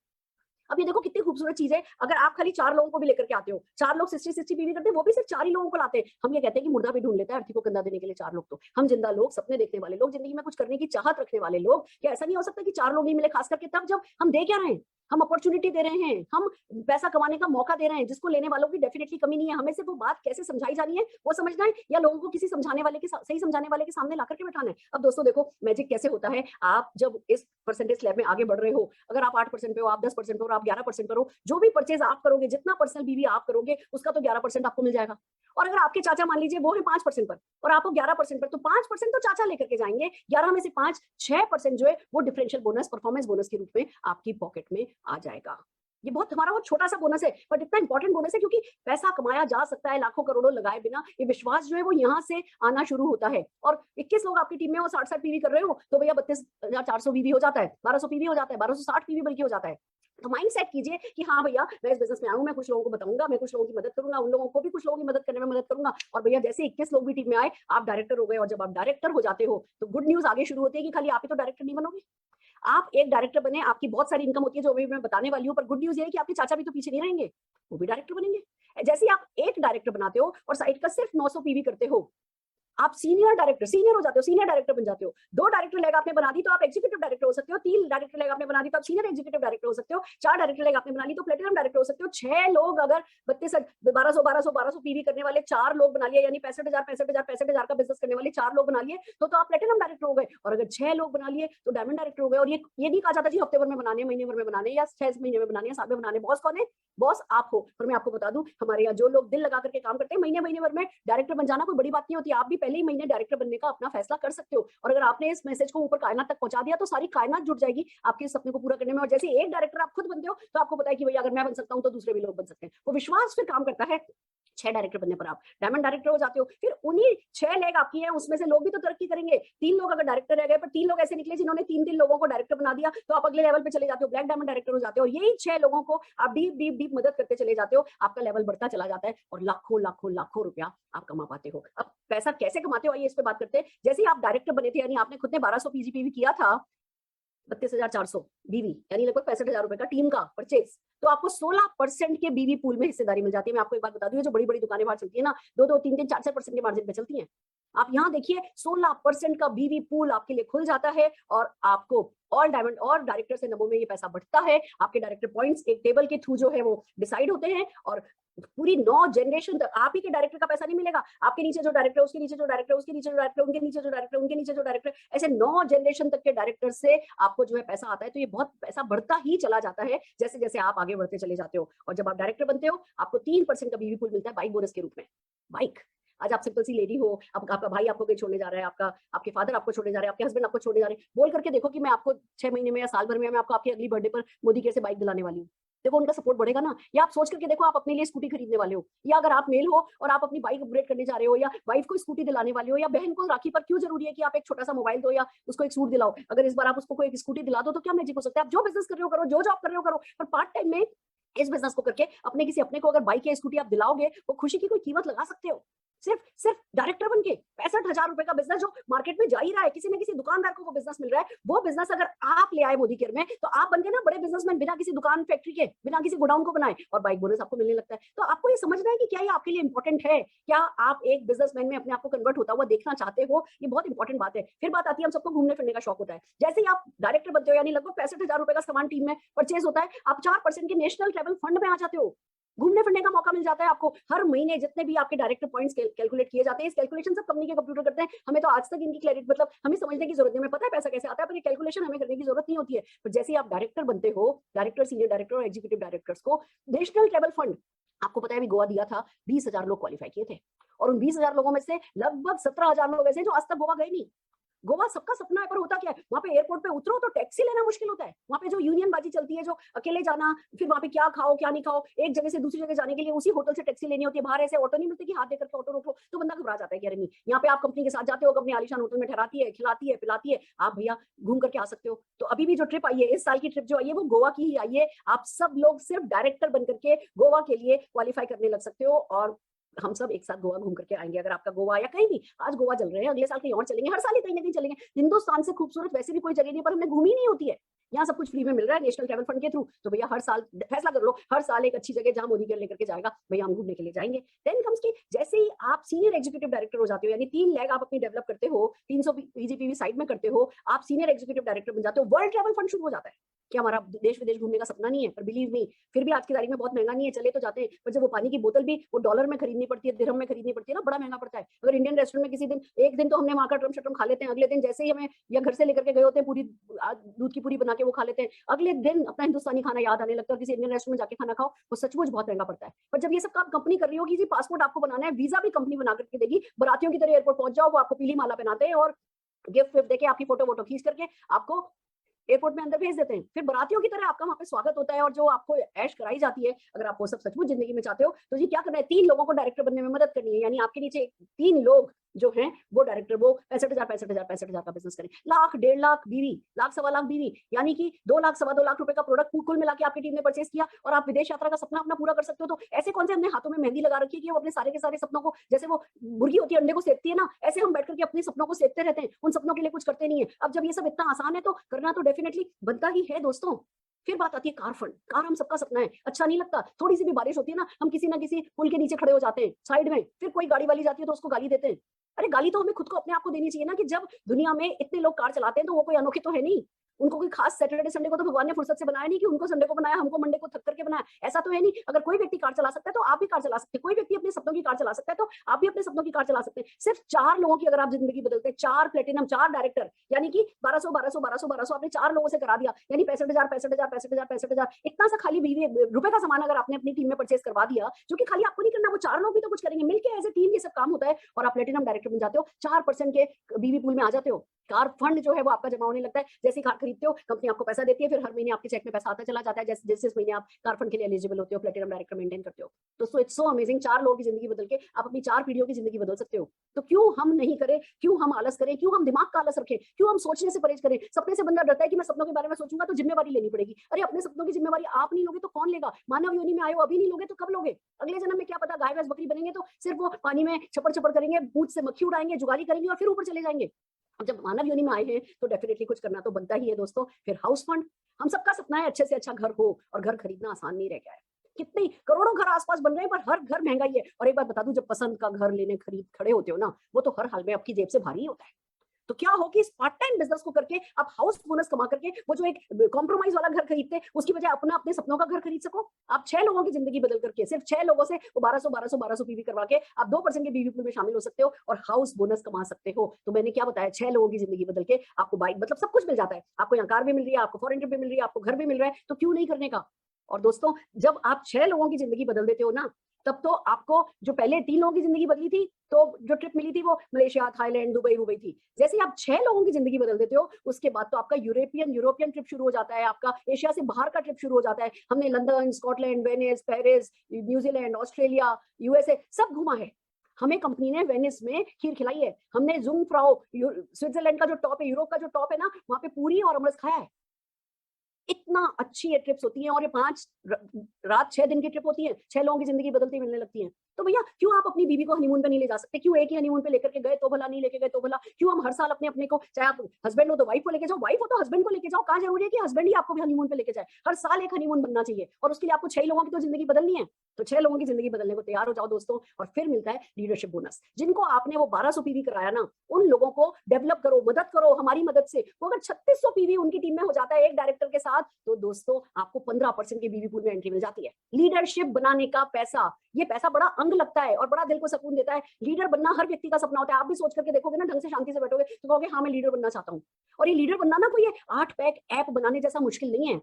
अब ये देखो कितनी खूबसूरत चीज है। अगर आप खाली 4 लोगों को भी लेकर के आते हो, 4 लोग 60 पीवी करते हैं, वो भी सिर्फ 4 ही लोगों को लाते हैं। हम ये कहते हैं कि मुर्दा भी ढूंढ लेता है अर्थी को कंधा देने के लिए 4 लोग। तो हम जिंदा लोग, सपने देखने वाले लोग, जिंदगी में कुछ करने की चाहत रखने वाले लोग, क्या ऐसा नहीं हो सकता कि 4 लोग ही मिले? खास करके तब जब हम दे क्या रहे हैं, हम अपॉर्चुनिटी दे रहे हैं, हम पैसा कमाने का मौका दे रहे हैं, जिसको लेने वालों की डेफिनेटली कमी नहीं है। हमें सिर्फ वो बात कैसे समझाई जानी है वो समझना है, या लोगों को किसी समझाने वाले के सही समझाने वाले के सामने ला करके बैठाना है। अब दोस्तों देखो मैजिक कैसे होता है। आप जब इस परसेंटेज स्लैब में आगे बढ़ रहे हो, अगर आप 8% पे हो, आप 10% पे हो, आप 11% पर हो, जो भी परचेज आप करोगे, जितना पर्सनल बीवी आप करोगे, उसका तो 11% आपको मिल जाएगा। और अगर आपके चाचा मान लीजिए वो है 5% पर, और आप 11% पर, तो 5% तो चाचा लेकर के जाएंगे, 11 में से 5, 6% जो है वो डिफरेंशियल बोनस, परफॉर्मेंस बोनस के रूप में आपकी पॉकेट में आ जाएगा। ये बहुत हमारा बहुत छोटा सा बोनस है, बट इतना इंपॉर्टेंट बोनस है क्योंकि पैसा कमाया जा सकता है लाखों करोड़ों लगाए बिना। ये विश्वास जो है वो यहाँ से आना शुरू होता है। और 21 लोग आपकी टीम में हो, 60 पीवी कर रहे हो, तो भैया 32400 पीवी हो जाता है, 1200 पीवी हो जाता है, 1260 पीवी बल्कि हो जाता है। तो माइंड सेट कीजिए कि हाँ भैया मैं इस बिजनेस में आऊँ, मैं कुछ लोगों को बताऊंगा, मैं कुछ लोगों की मदद करूंगा, उन लोगों को भी कुछ लोगों की मदद करने में मदद करूंगा। और भैया जैसे 21 लोग भी टीम में आए, आप डायरेक्टर हो गए। और जब आप डायरेक्टर हो जाते हो तो गुड न्यूज आगे शुरू होती है कि खाली आप ही तो डायरेक्टर नहीं बनोगे, आप एक डायरेक्टर बने, आपकी बहुत सारी इनकम होती है जो अभी मैं बताने वाली हूँ। पर गुड न्यूज ये है कि आपके चाचा भी तो पीछे नहीं रहेंगे, वो भी डायरेक्टर बनेंगे। जैसे आप एक डायरेक्टर बनाते हो और साइट का सिर्फ 900 पीवी करते हो, आप सीनियर हो जाते हो, सीनियर डायरेक्टर बन जाते हो। 2 डायरेक्टर लेग आपने बना दी तो आप एग्जीक्यूटिव डायरेक्टर हो सकते हो, 3 डायरेक्टर लेग आपने बना दी तो आप सीनियर एग्जीक्यूटिव डायरेक्टर हो सकते हो, 4 डायरेक्टर लेग आपने बना ली तो प्लेटिनम डायरेक्टर हो सकते हो। 6 लोग अगर 1200 पीवी करने वाले 4 लोग बना लिए, यानी 65,000 का बिजनेस करने वाले 4 लोग बना लिए, तो आप प्लेटिनम डायरेक्टर हो गए। और अगर 6 लोग बना लिए तो डायमंड डायरेक्टर हो गए। और ये नहीं कहा जाता जी हफ्ते भर में बनाने, महीने भर में बनाने, या 6 महीने में बनाने, या 7 में बनाने। बॉस कौन है? बॉस आप हो। और मैं आपको बता दूं, हमारे यहाँ जो लोग दिल लगा करके काम करते हैं, महीने भर में डायरेक्टर बन जाना कोई बड़ी बात नहीं होती। आप भी पहले पहले ही महीने डायरेक्टर बनने का अपना फैसला कर सकते हो। और अगर आपने इस मैसेज को ऊपर कायनात तक पहुंचा दिया तो सारी कायनात जुट जाएगी आपके इस सपने को पूरा करने में। और जैसे एक डायरेक्टर आप खुद बनते हो तो आपको पता है कि भैया अगर मैं बन सकता हूं तो दूसरे भी लोग बन सकते हैं। वो विश्वास फिर काम करता है। 6 डायरेक्टर बनने पर आप डायमंड डायरेक्टर हो जाते हो। फिर उन्हीं 6 लेग आपकी हैं, उसमें से लोग भी तो तरक्की करेंगे। 3 लोग अगर डायरेक्टर रह गए, पर 3 लोग ऐसे निकले जिन्होंने 3-3 लोगों को डायरेक्टर बना दिया, तो आप अगले लेवल पे चले जाते हो, ब्लैक डायमंड डायरेक्टर हो जाते हो। और यही 6 लोगों को आप डीप डीप डीप मदद करते चले जाते हो, आपका लेवल बढ़ता चला जाता है और लाखों लाखों लाखों रुपया आप कमा पाते हो। अब पैसा कैसे कमाते हो, आइए इस पे बात करते हैं। जैसे ही आप डायरेक्टर बने थे, यानी आपने खुद ने 1200 पीजीपीवी किया था, 32,400 बीवी, यानी लगभग 65,000 रुपए का टीम का परचेज, तो आपको 16% के बीवी पूल में हिस्सेदारी मिल जाती है। मैं आपको एक बात बता दूं, जो बड़ी बड़ी दुकानें बाहर चलती है ना, 2-2, 3-3, 4-4% के मार्जिन पे चलती हैं, आप यहाँ देखिए 16% का बीवी पूल आपके लिए खुल जाता है और आपको ऑल डायमंड और डायरेक्टर से नंबरों में ये पैसा बढ़ता है। आपके डायरेक्टर पॉइंट्स एक टेबल के थ्रू जो है वो डिसाइड होते हैं और पूरी 9 जनरेशन तक आप ही के डायरेक्टर का पैसा नहीं मिलेगा। आपके नीचे जो डायरेक्टर, उसके नीचे जो डायरेक्टर, उसके नीचे जो डायरेक्टर, उनके नीचे जो डायरेक्टर, उनके नीचे जो डायरेक्टर, ऐसे 9 जनरेशन तक के डायरेक्टर से आपको जो है पैसा आता है। तो ये बहुत पैसा बढ़ता ही चला जाता है जैसे जैसे आप आगे बढ़ते चले जाते हो। और जब आप डायरेक्टर बनते हो, आपको 3% का बीवी पूल मिलता है बाइक बोनस के रूप में। बाइक, आज आप सिंपल सी लेडी हो, अब आपका भाई आपको कहीं छोड़ने जा रहा है, आपके फादर आपको छोड़ने जा रहे हैं, आपके हस्बैंड आपको छोड़ने जा रहे हैं, बोल करके देखो कि मैं आपको 6 महीने में या साल भर में मैं आपको आपकी अगली बर्थडे पर मोदी केयर से बाइक दिलाने वाली हूँ। देखो उनका सपोर्ट बढ़ेगा ना। या आप सोच करके देखो आप अपने लिए स्कूटी खरीदने वाले हो, या अगर आप मेल हो और आप अपनी बाइक अपग्रेड करने जा रहे हो, या वाइफ को स्कूटी दिलाने वाले हो, या बहन को राखी पर क्यों जरूरी है कि आप एक छोटा सा मोबाइल दो या उसको एक सूट दिलाओ। अगर इस बार आप उसको कोई एक स्कूटी दिला दो तो क्या मैजिक हो सकता है। आप जो बिजनेस कर रहे हो करो, जो जॉब कर रहे हो करो, पर पार्ट टाइम में इस बिजनेस को करके अपने किसी अपने को अगर बाइक या स्कूटी आप दिलाओगे, वो खुशी की कोई कीमत लगा सकते हो। सिर्फ डायरेक्टर बन के 65,000 रुपए का बिजनेस जो मार्केट में जा ही रहा है, किसी न किसी दुकानदार को वो बिजनेस मिल रहा है, वो बिजनेस अगर आप ले आए मोदी केयर में, तो आप बन गए ना बड़े बिजनेसमैन, बिना किसी दुकान फैक्ट्री के, बिना किसी गोडाउन को बनाए, और बाइक बोनस आपको मिलने लगता है। तो आपको ये समझना है कि क्या ये आपके लिए इंपॉर्टेंट है, क्या आप एक बिजनेसमैन में अपने आप को कन्वर्ट होता हुआ देखना चाहते हो। ये बहुत इंपॉर्टेंट बात है। फिर बात आती है, हम सबको घूमने फिरने का शौक होता है। जैसे ही आप डायरेक्टर बनते हो, यानी लगभग 65,000 रुपए का सामान टीम में परचेज होता है, आप 4% के नेशनल ट्रैवल फंड में आ जाते हो। घूमने फिरने का मौका मिल जाता है आपको। हर महीने जितने भी आपके डायरेक्टर पॉइंट्स कैलकुलेट किए जाते हैं, इस कैलकुलेशन सब कंपनी के कंप्यूटर करते हैं। हमें तो आज तक इनकी क्लैरिटी, मतलब हमें समझने की जरूरत नहीं, हमें पता है पैसा कैसे आता है, पर ये कैलकुलेशन हमें करने की जरूरत नहीं होती है। पर जैसे ही आप डायरेक्टर बनते हो, डायरेक्टर, सीनियर डायरेक्टर और एग्जीक्यूटिव डायरेक्टर्स को नेशनल ट्रैवल फंड, आपको पता है अभी गोवा दिया था, 20,000 लोग क्वालिफाई किए थे, और उन 20,000 लोगों में से लगभग 17,000 लोग ऐसे जो आज तक गोवा गए नहीं। गोवा सबका सपना है, पर होता क्या है, वहां पे एयरपोर्ट पे उतरो तो टैक्सी लेना मुश्किल होता है। वहां पे जो यूनियन बाजी चलती है, जो अकेले जाना, फिर वहां पे क्या खाओ क्या नहीं खाओ, एक जगह से दूसरी जगह जाने के लिए उसी होटल से टैक्सी लेनी होती है। बाहर ऐसे ऑटो नहीं मिलते कि हाथ देकर के ऑटो रोको, तो बंदा घबरा जाता है कि अरे नहीं। यहाँ पे आप कंपनी के साथ जाते हो, कंपनी आलीशान होटल में ठहराती है, खिलाती है, पिलाती है, आप भैया घूम करके आ सकते हो। तो अभी भी जो ट्रिप आई है, इस साल की ट्रिप जो आई है, वो गोवा की ही आई है। आप सब लोग सिर्फ डायरेक्टर बन करके गोवा के लिए क्वालिफाई करने लग सकते हो, और हम सब एक साथ गोवा घूम करके आएंगे। अगर आपका गोवा या कहीं भी, आज गोवा चल रहे हैं, अगले साल कहीं और चलेंगे, हर साल ही कहीं ना कहीं चलेंगे। हिंदुस्तान से खूबसूरत वैसे भी कोई जगह नहीं, पर हमने घूमी नहीं होती है। यहाँ सब कुछ फ्री में मिल रहा है नेशनल ट्रैवल फंड के थ्रू। तो भैया हर साल फैसला कर लो, हर साल एक अच्छी जगह जहां मोदी केयर लेकर के जाएगा, भैया हम घूमने के लिए जाएंगे। देन कम्स की, जैसे ही आप सीनियर एग्जीक्यूटिव डायरेक्टर हो जाते हो, यानी 3 लेग आप अपनी डेवलप करते हो, 300 पीजीपीवी साइड में करते हो, आप सीनियर एग्जीक्यूटिव डायरेक्टर बन जाते हो, वर्ल्ड ट्रैवल फंड शुरू हो जाता है। क्या हमारा देश विदेश घूमने का सपना नहीं है? पर बिलीव मी, फिर भी आज की तारीख में बहुत महंगा नहीं है, चले तो जाते हैं, पर जब वो पानी की बोतल भी वो डॉलर में खरीदनी पड़ती है, दिरहम में खरीदनी पड़ती है ना, बड़ा महंगा पड़ता है। अगर इंडियन रेस्टोरेंट में किसी दिन, एक दिन तो हमने वहां का ट्रम शट्रम खा लेते हैं, अगले दिन जैसे ही हमें या घर से लेकर के गए होते हैं पूरी दूध की पूरी बना के वो खा लेते हैं, अगले दिन अपना हिंदुस्तानी खाना याद आने लगता है। किसी इंडियन रेस्टोरेंट में जाके खाना खाओ, वो सचमुच बहुत महंगा पड़ता है। पर जब ये सब काम कंपनी कर रही होगी, जी पासपोर्ट आपको बनाना है, वीजा भी कंपनी बना करके देगी, बरातियों की तरह एयरपोर्ट पहुंच जाओ, वो आपको पीली माला पहनाते हैं और गिफ्ट विफ्ट देके आपकी फोटो वोटो खींच करके आपको एयरपोर्ट में अंदर भेज देते हैं। फिर बरातियों की तरह आपका वहां पे स्वागत होता है, और जो आपको ऐश कराई जाती है। अगर आप वो सब सचमुच जिंदगी में चाहते हो, तो जी क्या करना है, 3 लोगों को डायरेक्टर बनने में मदद करनी है। यानी आपके नीचे 3 लोग जो हैं वो डायरेक्टर, वो 65,000 का बिजनेस करें, लाख 1.5 लाख बीवी, लाख सवा लाख बीवी, यानी कि 2 लाख सवा 2 लाख रुपए का प्रोडक्ट कुल मिला के आपकी टीम ने परचेस किया, और आप विदेश यात्रा का सपना अपना पूरा कर सकते हो। तो ऐसे कौन से हमने हाथों में मेहंदी लगा रखी है कि वो अपने सारे के सारे सपनों को, जैसे वो मुर्गी होती है अंडे को सेकती है ना, ऐसे हम बैठ करके अपने सपनों को सेकते रहते हैं, उन सपनों के लिए कुछ करते नहीं है। अब जब ये सब इतना आसान है, तो करना तो डेफिनेटली बनता ही है दोस्तों। फिर बात आती है कार फंड। कार हम सबका सपना है, अच्छा नहीं लगता? थोड़ी सी भी बारिश होती है ना, हम किसी ना किसी पुल के नीचे खड़े हो जाते हैं साइड में, फिर कोई गाड़ी वाली जाती है तो उसको गाली देते हैं। अरे गाली तो हमें खुद को, अपने आप को देनी चाहिए ना, कि जब दुनिया में इतने लोग कार चलाते हैं तो वो कोई अनोखे तो है नहीं। उनको कोई खास सैटरडे संडे को तो भगवान ने फुर्सत से बनाया नहीं कि उनको संडे को बनाया, हमको मंडे को थक करके बनाया, ऐसा तो है नहीं। अगर कोई व्यक्ति कार चला सकता है तो आप भी कार चला सकते हैं, कोई व्यक्ति अपने सपनों की कार चला सकता है तो आप भी अपने सपनों की कार चला सकते हैं। सिर्फ 4 लोगों की अगर आप जिंदगी बदलते हैं, 4 प्लेटिनम, 4 डायरेक्टर, यानी कि 1200 आपने 4 लोगों से करा दिया, यानी 65,000 इतना सा खाली रुपए का सामान अगर आपने अपनी टीम में परचेज करवा दिया, जो कि खाली आपको नहीं करना, वो 4 लोग भी तो कुछ करेंगे, मिलके एज ए टीम ये सब काम होता है और आप प्लेटिनम डायरेक्टर बन जाते हो, 4% के बीवी पूल में आ जाते हो। कार फंड जो है वो आपका जमा होने लगता है, जैसे ही कार खरीदते हो कंपनी आपको पैसा देती है, फिर हर महीने आपके चेक में पैसा आता चला जाता है, जैसे जैसे इस महीने आप कार फंड के लिए एलिजिबल होते हो, प्लेटिनम डायरेक्टर मेंटेन करते हो। तो सो इट्स सो अमेजिंग, 4 लोगों की जिंदगी बदल के आप अपनी 4 पीढ़ियों की जिंदगी बदल सकते हो। तो क्यों हम नहीं करें, क्यों हम आलस करें, क्यों हम दिमाग का आलस रखें, क्यों हम सोचने से परहेज करें। सपने से बंदा डरता है कि मैं सपनों के बारे में सोचूंगा तो जिम्मेवारी लेनी पड़ेगी। अरे अपने सपनों की जिम्मेवारी आप नहीं लोगे तो कौन लेगा? मानव योनि में आए हो, अभी नहीं लोगे तो कब लोगे? अगले जन्म में क्या पता गाय भैंस बकरी बनेंगे तो सिर्फ वो पानी में छपड़ छपड़ करेंगे, पूंछ से मक्खी उड़ाएंगे, जुगाली करेंगे और फिर ऊपर चले जाएंगे। अब जब मानव योनि में आए हैं तो डेफिनेटली कुछ करना तो बनता ही है दोस्तों। फिर हाउस फंड, हम सबका सपना है अच्छे से अच्छा घर हो, और घर खरीदना आसान नहीं रह गया है। कितने करोड़ों घर आसपास बन रहे हैं पर हर घर महंगा ही है। और एक बात बता दूं, जब पसंद का घर लेने खरीद खड़े होते हो ना, वो तो हर हाल में आपकी जेब से भारी होता है। तो क्या हो कि इस पार्ट टाइम बिजनेस को करके आप हाउस बोनस कमा करके वो जो एक कॉम्प्रोमाइज वाला घर खरीदते हैं उसकी बजाय अपना अपने सपनों का घर खरीद सको। आप 6 लोगों की जिंदगी बदल करके सिर्फ 6 लोगों से वो 1200 पीवी करवा के आप 2% के बीवी पूल में शामिल हो सकते हो और हाउस बोनस कमा सकते हो। तो मैंने क्या बताया, 6 लोगों की जिंदगी बदल के आपको बाइक मतलब सब कुछ मिल जाता है। आपको यहाँ कार भी मिल रही है, आपको फॉरेन ट्रिप भी मिल रही है, आपको घर भी मिल रहा है, तो क्यों नहीं करने का। और दोस्तों जब आप 6 लोगों की जिंदगी बदल देते हो ना, तब तो आपको जो पहले 3 लोगों की जिंदगी बदली थी, तो जो ट्रिप मिली थी वो मलेशिया, थाईलैंड, दुबई थी। जैसे आप 6 लोगों की जिंदगी बदल देते हो, उसके बाद तो आपका यूरोपियन ट्रिप शुरू हो जाता है, आपका एशिया से बाहर का ट्रिप शुरू हो जाता है। हमने London, Scotland, Venice, Paris, New Zealand, Australia, USA सब घुमा है। हमें कंपनी ने वेनिस में खीर खिलाई है। हमने जुंगफ्राउ स्विट्जरलैंड का जो टॉप है, यूरोप का जो टॉप है ना, वहां पे पूरी और अमरस खाया है। इतना अच्छी ये ट्रिप्स होती हैं और ये 5 रात 6 दिन की ट्रिप होती है। 6 लोगों की जिंदगी बदलती मिलने लगती है। तो भैया क्यों आप अपनी बीवी को हनीमून पे नहीं ले जा सकते? क्यों एक ही हनीमून पे लेकर के गए तो भला, नहीं लेके गए तो भला? क्यों हम हर साल अपने को, चाहे आप हस्बैंड हो तो वाइफ को लेके जाओ, वाइफ हो तो हस्बैंड को लेके जाओ। कहाँ जरूरी है कि हस्बैंड ही आपको भी हनीमून पे लेके जाए? हर साल एक हनीमून बनना चाहिए और उसके लिए आपको 6 लोगों की तो जिंदगी बदलनी है। तो 6 लोगों की जिंदगी बदलने को तैयार हो जाओ दोस्तों। और फिर मिलता है लीडरशिप बोनस। जिनको आपने वो 1200 पीवी कराया ना, उन लोगों को डेवलप करो, मदद करो हमारी मदद से। वो अगर 3600 पीवी उनकी टीम में हो जाता है एक डायरेक्टर के साथ, तो दोस्तों आपको 15% की बीवी पूल में एंट्री मिल जाती है। लीडरशिप बनाने का पैसा, ये पैसा बड़ा अंग लगता है और बड़ा दिल को सुकून देता है। लीडर बनना हर व्यक्ति का सपना होता है। आप भी सोच करके देखोगे ना, ढंग से शांति से बैठोगे तो कहोगे हाँ मैं लीडर बनना चाहता हूँ। और ये लीडर बनना ना कोई 8 पैक ऐप बनाने जैसा मुश्किल नहीं है।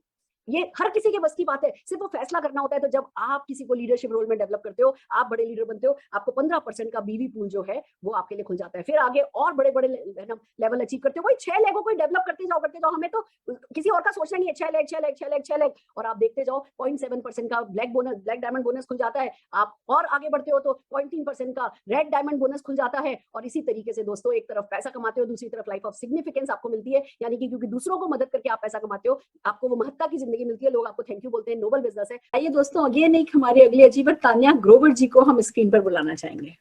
ये हर किसी के बस की बात है, सिर्फ वो फैसला करना होता है। तो जब आप किसी को लीडरशिप रोल में डेवलप करते हो, आप बड़े लीडर बनते हो, आपको 15% का बीवी पूल जो है वो आपके लिए खुल जाता है। फिर आगे और बड़े बड़े लेवल अचीव करते हो। कोई 6 लेगों को डेवलप करते जाओ। हमें तो किसी और का सोचना नहीं है। 6 लेग और आप देखते जाओ 0.7% का ब्लैक डायमंड बोनस खुल जाता है। आप और आगे बढ़ते हो तो 0.3% का रेड डायमंड बोनस खुल जाता है। और इसी तरीके से दोस्तों एक तरफ पैसा कमाते हो, दूसरी तरफ लाइफ ऑफ सिग्निफिकेंस आपको मिलती है। यानी कि क्योंकि दूसरों को मदद करके आप पैसा कमाते हो, आपको वो महत्ता की जिंदगी मिलती है। लोग आपको थैंक यू बोलते हैं, नोबल बिजनेस है। आइए दोस्तों अगेन एक हमारे अगले अचीवर तान्या ग्रोवर जी को हम स्क्रीन पर बुलाना चाहेंगे।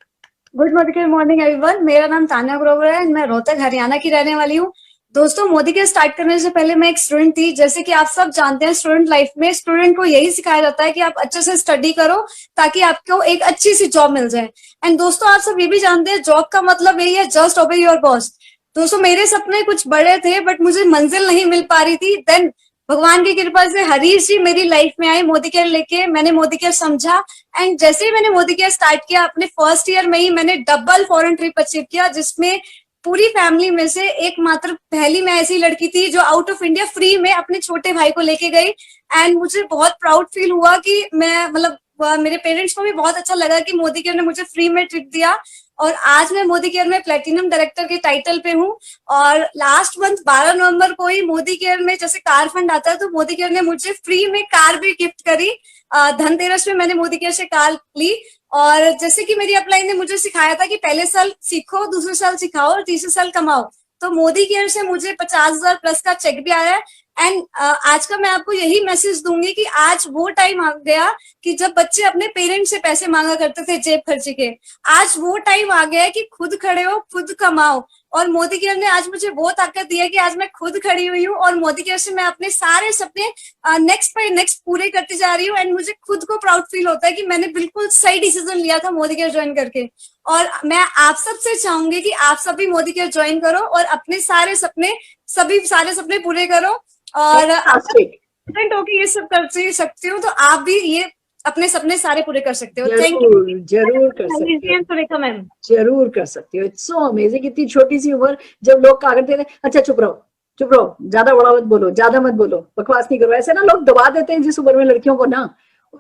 गुड मॉर्निंग एवरीवन, मेरा नाम तान्या ग्रोवर है। मैं रोहतक हरियाणा की रहने वाली हूँ। दोस्तों मोदी के स्टार्ट करने से पहले मैं एक स्टूडेंट थी। जैसे कि आप सब जानते हैं, स्टूडेंट लाइफ में स्टूडेंट को यही सिखाया जाता है कि आप अच्छे से स्टडी करो ताकि आपको एक अच्छी सी जॉब मिल जाए। एंड दोस्तों आप सब ये भी जानते हैं, जॉब का मतलब यही है, जस्ट ओबे योर बॉस। दोस्तों मेरे सपने कुछ बड़े थे बट मुझे मंजिल नहीं मिल पा रही थी। देन भगवान की कृपा से हरीश जी मेरी लाइफ में आए मोदी केयर लेके। मैंने मोदी केयर समझा एंड जैसे ही मैंने मोदी केयर स्टार्ट किया, अपने फर्स्ट ईयर में ही मैंने डबल फॉरेन ट्रिप अचीव किया, जिसमें पूरी फैमिली में से एकमात्र पहली मैं ऐसी लड़की थी जो आउट ऑफ इंडिया फ्री में अपने छोटे भाई को लेके गई। एंड मुझे बहुत प्राउड फील हुआ कि मैं मेरे पेरेंट्स को भी बहुत अच्छा लगा कि मोदी केयर ने मुझे फ्री में ट्रिप दिया। और आज मैं मोदी केयर में प्लेटिनम डायरेक्टर के टाइटल पे हूँ। और लास्ट मंथ 12 नवंबर को ही मोदी केयर में जैसे कार फंड आता है, तो मोदी केयर ने मुझे फ्री में कार भी गिफ्ट करी। धनतेरस में मैंने मोदी केयर से कार ली। और जैसे कि मेरी अपलाइन ने मुझे सिखाया था कि पहले साल सीखो, दूसरे साल सिखाओ और तीसरे साल कमाओ, तो मोदी केयर से मुझे 50,000 प्लस का चेक भी आया है। एंड आज का मैं आपको यही मैसेज दूंगी कि आज वो टाइम आ गया कि जब बच्चे अपने पेरेंट्स से पैसे मांगा करते थे जेब खर्ची के, आज वो टाइम आ गया है कि खुद खड़े हो, खुद कमाओ और मोदी केयर ने आज मुझे वो ताकत दी है कि आज मैं खुद खड़ी हुई हूँ और मोदी केयर से मैं अपने सारे सपने नेक्स्ट पे नेक्स्ट पूरे करती जा रही हूँ। एंड मुझे खुद को प्राउड फील होता है कि मैंने बिल्कुल सही डिसीजन लिया था मोदी केयर ज्वाइन करके। और मैं आप सबसे चाहूंगी कि आप सभी मोदी केयर ज्वाइन करो और अपने सारे सपने पूरे करो। और स्टूडेंट होके ये सब कर सकती हूँ तो आप भी ये अपने सपने सारे पूरे कर सकते हो। Thank you. जरूर कर सकते हो, सुरेखा मैम जरूर कर सकते हो। It's so amazing. इतनी छोटी सी उम्र, जब लोग कहा करते थे अच्छा चुप रहो, ज्यादा बड़ा मत बोलो, ज्यादा मत बोलो, बकवास नहीं करो, ऐसे ना लोग दबा देते हैं जिस उम्र में लड़कियों को ना,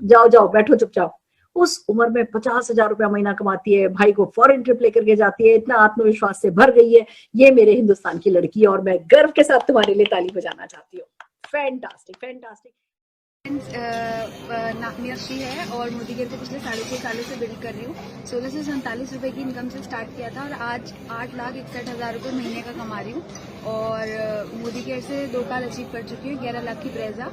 जाओ बैठो चुपचाप। उस उम्र में 50,000 रुपया महीना कमाती है, भाई को फॉरेन ट्रिप लेकर के जाती है, इतना आत्मविश्वास से भर गई है। ये मेरे हिंदुस्तान की लड़की है और मैं गर्व के साथ तुम्हारे लिए ताली बजाना चाहती हूँ। फैंटास्टिक। मीनाक्षी है और मोदी केयर को पिछले 6.5 सालों से बिल्ड कर रही हूँ। 16 से 47 रुपए की इनकम से स्टार्ट किया था और आज 8,61,000 रुपये महीने का कमा रही हूँ। और मोदी केयर से 2 कार अचीव कर चुकी हूँ, 11 लाख की ब्रेजा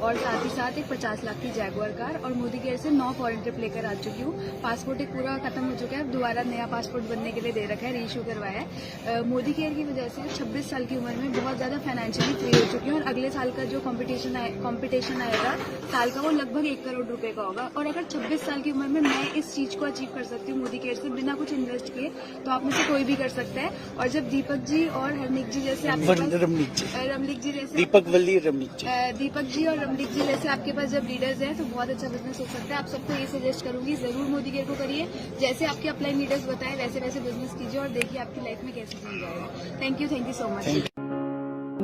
और साथ ही साथ एक 50 लाख की जैगुआर कार। और मोदी केयर से 9 फॉरेन ट्रिप लेकर आ चुकी हूँ। पासपोर्ट एक पूरा खत्म हो चुका है, अब दोबारा नया पासपोर्ट बनने के लिए दे रखा है, रीइश्यू करवाया है। मोदी केयर की वजह से 26 साल की उम्र में बहुत ज़्यादा फाइनेंशियली फ्री हो चुकी हूँ और अगले साल का जो कॉम्पिटिशन आएगा साल का, वो लगभग 1 करोड़ रुपए का होगा। और अगर 26 साल की उम्र में मैं इस चीज को अचीव कर सकती हूँ मोदी केयर से बिना कुछ इन्वेस्ट किए, तो आप में से कोई भी कर सकता है। और जब दीपक जी और हरनिक जी जैसे दीपक जी और रमनिक जी जैसे आपके पास जब लीडर्स हैं तो बहुत अच्छा बिजनेस हो सकता है। आप सबको ये सजेस्ट करूंगी, जरूर मोदी केयर को करिए, जैसे आपके अपलाइन लीडर्स बताएं वैसे बिजनेस कीजिए और देखिए आपकी लाइफ में कैसे चल जाएगा। Thank you so much.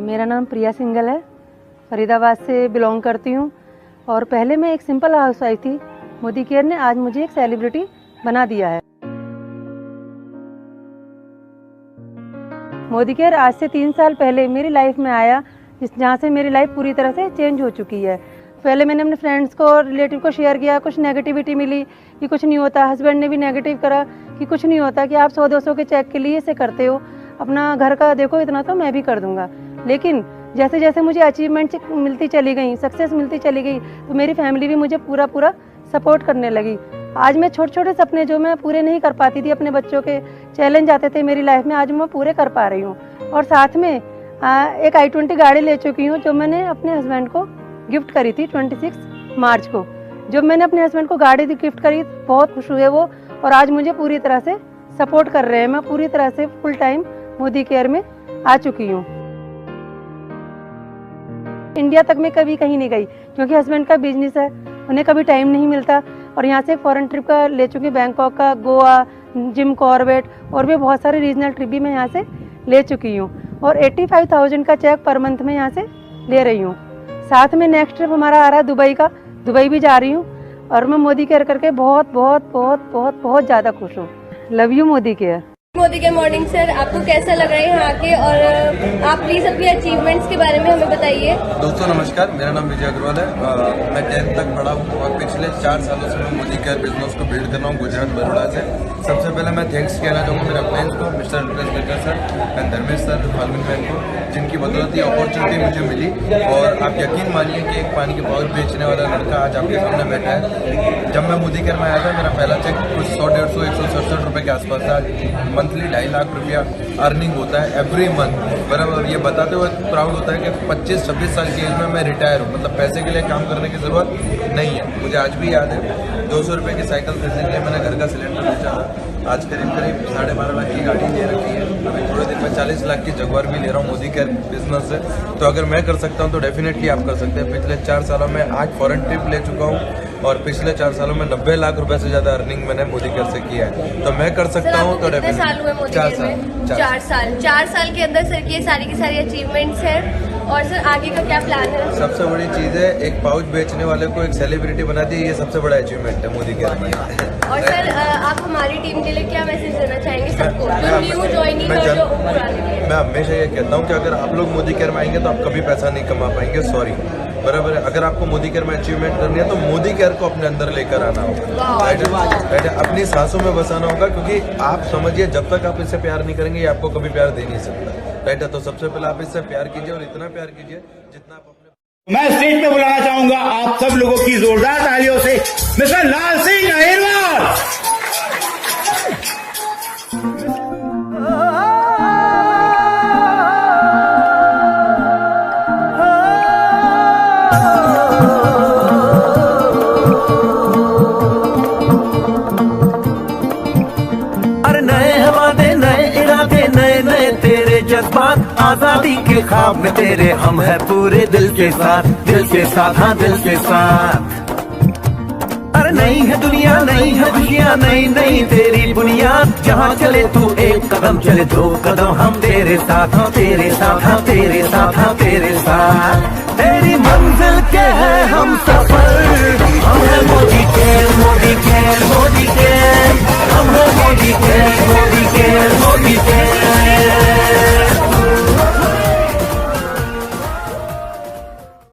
मेरा नाम प्रिया सिंगल है, फरीदाबाद से बिलोंग करती हूँ और पहले मैं एक सिंपल हाउसवाइफ थी। मोदी केयर ने आज मुझे एक सेलिब्रिटी बना दिया है। मोदी केयर आज से 3 साल पहले मेरी लाइफ में आया, जहाँ से मेरी लाइफ पूरी तरह से चेंज हो चुकी है। पहले मैंने अपने फ्रेंड्स को और रिलेटिव को शेयर किया, कुछ नेगेटिविटी मिली कि कुछ नहीं होता। हस्बैंड ने भी नेगेटिव करा कि कुछ नहीं होता, कि आप 100-200 के चेक के लिए इसे करते हो, अपना घर का देखो, इतना तो मैं भी कर दूंगा। लेकिन जैसे जैसे मुझे अचीवमेंट मिलती चली गई, सक्सेस मिलती चली गई, तो मेरी फैमिली भी मुझे पूरा सपोर्ट करने लगी। आज मैं छोटे सपने जो मैं पूरे नहीं कर पाती थी, अपने बच्चों के चैलेंज आते थे मेरी लाइफ में, आज मैं पूरे कर पा रही हूँ। और साथ में एक i20 गाड़ी ले चुकी हूँ जो मैंने अपने हस्बैंड को गिफ्ट करी थी 26 मार्च को। जब मैंने अपने हस्बैंड को गाड़ी गिफ्ट करी, बहुत खुश हुए वो और आज मुझे पूरी तरह से सपोर्ट कर रहे हैं। मैं पूरी तरह से फुल टाइम मोदी केयर में आ चुकी हूँ। इंडिया तक मैं कभी कहीं नहीं गई क्योंकि हस्बैंड का बिजनेस है, उन्हें कभी टाइम नहीं मिलता। और यहाँ से फॉरेन ट्रिप का ले चुकी, बैंकॉक का, गोवा, जिम कॉर्बेट और भी बहुत सारे रीजनल ट्रिप भी मैं यहाँ से ले चुकी हूँ। और 85,000 का चेक पर मंथ में यहाँ से ले रही हूँ। साथ में नेक्स्ट ट्रिप हमारा आ रहा है दुबई का, दुबई भी जा रही हूँ। और मैं मोदी केयर करके बहुत ज़्यादा खुश हूँ। Love you Modi care. Modi care morning sir, आपको कैसा लग रहा है यहाँ आके और आप प्लीज अपने अचीवमेंट्स के बारे में हमें बताइए। दोस्तों नमस्कार, मेरा नाम विजय अग्रवाल है। मैं 10th तक पढ़ा हूँ और पिछले 4 सालों से मैं मोदी केयर बिजनेस को बिल्ड कर रहा हूँ गुजरात बड़ौदा से। सबसे पहले मैं थैंक्स कहना चाहूँगा मेरे फ्रेंड्स को, mister Rupesh baker sir and Dharmesh sir, Phalgun बहन को, जिनकी बदौलत ये अपॉर्चुनिटी मुझे मिली। और आप यकीन मानिए कि एक पानी के पाउच बेचने वाला लड़का आज आपके सामने बैठा है। जब मैं मोदी केयर में आया था मेरा पहला चेक कुछ 100-150-167 रुपये के आसपास था। मंथली 2.5 लाख रुपया अर्निंग होता है एवरी मंथ, बराबर। ये बताते हुए प्राउड होता है कि 25-26 साल की एज में मैं रिटायर हूँ, मतलब पैसे के लिए काम करने की जरूरत नहीं है। मुझे आज भी याद है 200 रुपये की साइकिल खरीदने के लिए मैंने घर का सिलेंडर बेचा था। आज करीब 12.5 लाख की गाड़ी ले रखी है। अभी थोड़े दिन में 40 लाख की जगुआर भी ले रहा हूँ मोदी केयर बिजनेस से। तो अगर मैं कर सकता हूँ तो डेफिनेटली आप कर सकते हैं। पिछले 4 सालों में 8 फॉरेन ट्रिप ले चुका हूँ और पिछले 4 सालों में 90 लाख रुपए से ज्यादा अर्निंग मैंने मोदी केयर से किया है। तो मैं कर सकता हूँ। तो कितने साल हुए मोदी केयर में? 4 साल के अंदर सर की सारी की सारी अचीवमेंट्स हैं। और सर आगे का क्या प्लान है? सबसे बड़ी चीज है, एक पाउच बेचने वाले को एक सेलिब्रिटी बना दी, ये सबसे बड़ा अचीवमेंट है मोदी केयर में। और सर आप हमारी टीम के लिए क्या मैसेज देना चाहेंगे सबको, जो न्यू ज्वाइनिंग और जो पुराने? मैं हमेशा ये कहता हूँ कि अगर आप लोग मोदी केयर में आएंगे तो आप कभी पैसा नहीं कमा पाएंगे, सॉरी, बराबर है। अगर आपको मोदी केयर में अचीवमेंट करनी है तो मोदी केयर को अपने अंदर लेकर आना होगा, अपनी सांसों में बसाना होगा। क्योंकि आप समझिए जब तक आप इससे प्यार नहीं करेंगे ये आपको कभी प्यार दे नहीं सकता, राइट है। तो सबसे पहले आप इससे प्यार कीजिए और इतना प्यार कीजिए जितना आप अपने। मैं स्टेज पे बुलाना चाहूंगा आप सब लोगों की जोरदार तालियों से मिस्टर लाल सिंह अहिरवार। अरे नए हवाले नए इरादे नए नए तेरे जज्बात आजादी के ख्वाब में तेरे हम है पूरे दिल के साथ हाँ दिल के साथ। अरे नई है दुनिया नई है खुशियाँ नई नई तेरी बुनियाद जहाँ चले तू एक कदम चले दो कदम हम तेरे साथ हाँ तेरे साथ हाँ तेरे साथ हाँ तेरे साथ। तेरी मंजिल के है हम सफर हम है मोदी के